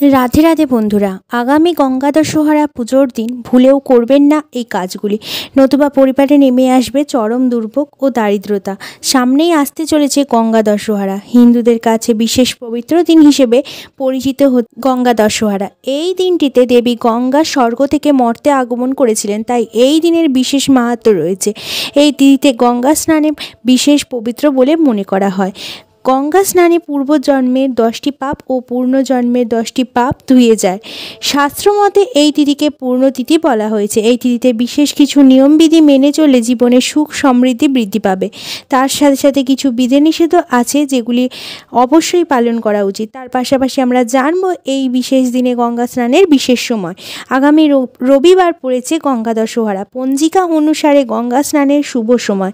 রাধে রাধে বন্ধুরা, আগামী গঙ্গা দশহরা পুজোর দিন ভুলেও করবেন না এই কাজগুলি, নতুবা পরিবারে নেমে আসবে চরম দুর্ভোগ ও দারিদ্রতা। সামনেই আসতে চলেছে গঙ্গা দশহরা, হিন্দুদের কাছে বিশেষ পবিত্র দিন হিসেবে পরিচিত গঙ্গা দশহরা। এই দিনটিতে দেবী গঙ্গা স্বর্গ থেকে মর্তে আগমন করেছিলেন, তাই এই দিনের বিশেষ মাহাত্ম্য রয়েছে। এই তিথিতে গঙ্গা স্নানে বিশেষ পবিত্র বলে মনে করা হয়। গঙ্গা স্নানে পূর্বজন্মের 10টি পাপ ও পূর্ণজন্মের 10টি পাপ ধুয়ে যায়। শাস্ত্রমতে এই তিথিকে পূর্ণতিথি বলা হয়েছে। এই তিথিতে বিশেষ কিছু নিয়মবিধি মেনে চললে জীবনে সুখ সমৃদ্ধি বৃদ্ধি পাবে। তার সাথে সাথে কিছু বিধিনিষেধও আছে যেগুলি অবশ্যই পালন করা উচিত। তার পাশাপাশি আমরা জানব এই বিশেষ দিনে গঙ্গা স্নানের বিশেষ সময়। আগামী রবিবার পড়েছে গঙ্গা দশহরা। পঞ্জিকা অনুসারে গঙ্গা স্নানের শুভ সময়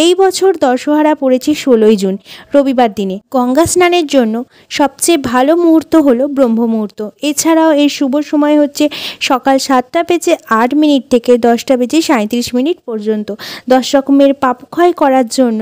এই বছর দশহরা পড়েছে 16ই জুন, রবিবার দিনে। গঙ্গা স্নানের জন্য সবচেয়ে ভালো মুহূর্ত হলো ব্রহ্ম মুহূর্ত। এছাড়াও এর শুভ সময় হচ্ছে সকাল 7:08 থেকে 10:37 পর্যন্ত। 10 রকমের পাপক্ষয় করার জন্য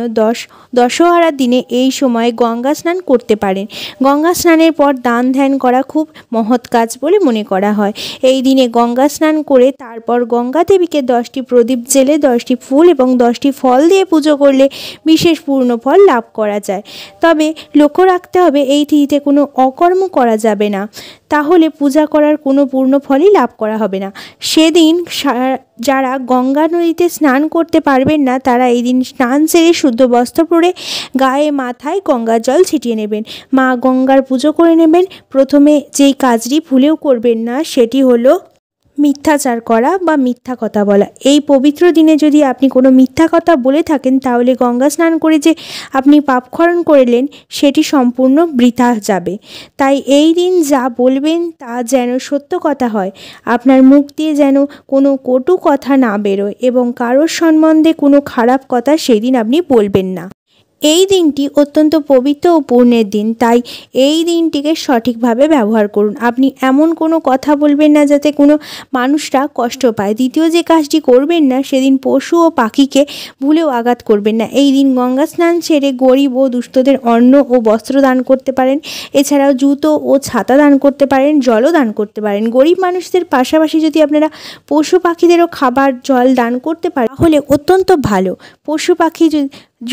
দশহরার দিনে এই সময় গঙ্গা স্নান করতে পারেন। গঙ্গা স্নানের পর দান ধ্যান করা খুব মহৎ কাজ বলে মনে করা হয়। এই দিনে গঙ্গা স্নান করে তারপর গঙ্গা দেবীকে 10টি প্রদীপ জেলে 10টি ফুল এবং 10টি ফল দিয়ে পুজো করলে বিশেষ পূর্ণ ফল লাভ করা যায়। তবে লক্ষ্য রাখতে হবে এই তিথিতে কোনো অকর্ম করা যাবে না, তাহলে পূজা করার কোনো পূর্ণ ফলই লাভ করা হবে না। সেদিন যারা গঙ্গা নদীতে স্নান করতে পারবেন না, তারা এই দিন স্নান সেরে শুদ্ধ বস্ত্র পরে গায়ে মাথায় গঙ্গার জল ছিটিয়ে নেবেন, মা গঙ্গার পুজো করে নেবেন। প্রথমে যেই কাজটি ভুলেও করবেন না সেটি হলো মিথ্যাচার করা বা মিথ্যা কথা বলা। এই পবিত্র দিনে যদি আপনি কোনো মিথ্যা কথা বলে থাকেন, তাহলে গঙ্গা স্নান করে যে আপনি পাপক্ষরণ করলেন সেটি সম্পূর্ণ বৃথা যাবে। তাই এই দিন যা বলবেন তা যেন সত্য কথা হয়, আপনার মুখ দিয়ে যেন কোনো কটু কথা না বেরোয় এবং কারোর সম্বন্ধে কোনো খারাপ কথা সেই দিন আপনি বলবেন না। এই দিনটি অত্যন্ত পবিত্র ও পুণ্যের দিন, তাই এই দিনটিকে সঠিকভাবে ব্যবহার করুন। আপনি এমন কোনো কথা বলবেন না যাতে কোনো মানুষরা কষ্ট পায়। দ্বিতীয় যে কাজটি করবেন না, সেদিন পশু ও পাখিকে ভুলেও আঘাত করবেন না। এই দিন গঙ্গা স্নান সেরে গরিব ও দুস্থদের অন্ন ও বস্ত্র দান করতে পারেন। এছাড়াও জুতো ও ছাতা দান করতে পারেন, জলও দান করতে পারেন। গরিব মানুষদের পাশাপাশি যদি আপনারা পশু পাখিদেরও খাবার জল দান করতে পারেন তাহলে অত্যন্ত ভালো। পশু পাখি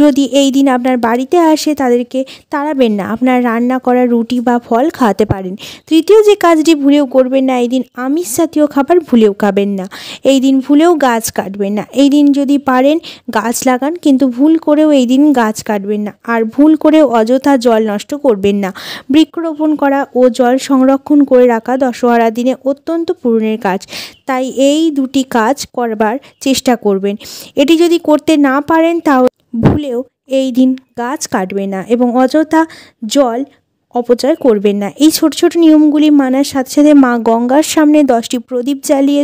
যদি এই দিন আপনার বাড়িতে আসে, তাদেরকে তাড়াবেন না, আপনার রান্না করা রুটি বা ফল খাওয়াতে পারেন। তৃতীয় যে কাজটি ভুলেও করবেন না, এই দিন আমিষ জাতীয় খাবার ভুলেও খাবেন না। এই দিন ভুলেও গাছ কাটবেন না। এই দিন যদি পারেন গাছ লাগান, কিন্তু ভুল করেও এই দিন গাছ কাটবেন না। আর ভুল করেও অযথা জল নষ্ট করবেন না। বৃক্ষরোপণ করা ও জল সংরক্ষণ করে রাখা দশহরার দিনে অত্যন্ত পুণ্যের কাজ, তাই এই দুটি কাজ করবার চেষ্টা করবেন। এটি যদি করতে না পারেন তাহলে ভুলেও এই দিন গাছ কাটবেন না এবং অযথা জল অপচয় করবেন না। এই ছোট ছোট নিয়মগুলি মানার সাথে সাথে মা গঙ্গার সামনে 10টি প্রদীপ জ্বালিয়ে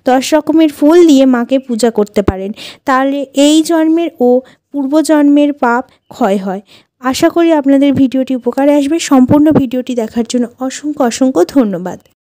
10 রকমের ফুল দিয়ে মাকে পূজা করতে পারেন। তাহলে এই জন্মের ও পূর্বজন্মের পাপ ক্ষয় হয়। আশা করি আপনাদের ভিডিওটি উপকারে আসবে। সম্পূর্ণ ভিডিওটি দেখার জন্য অসংখ্য ধন্যবাদ।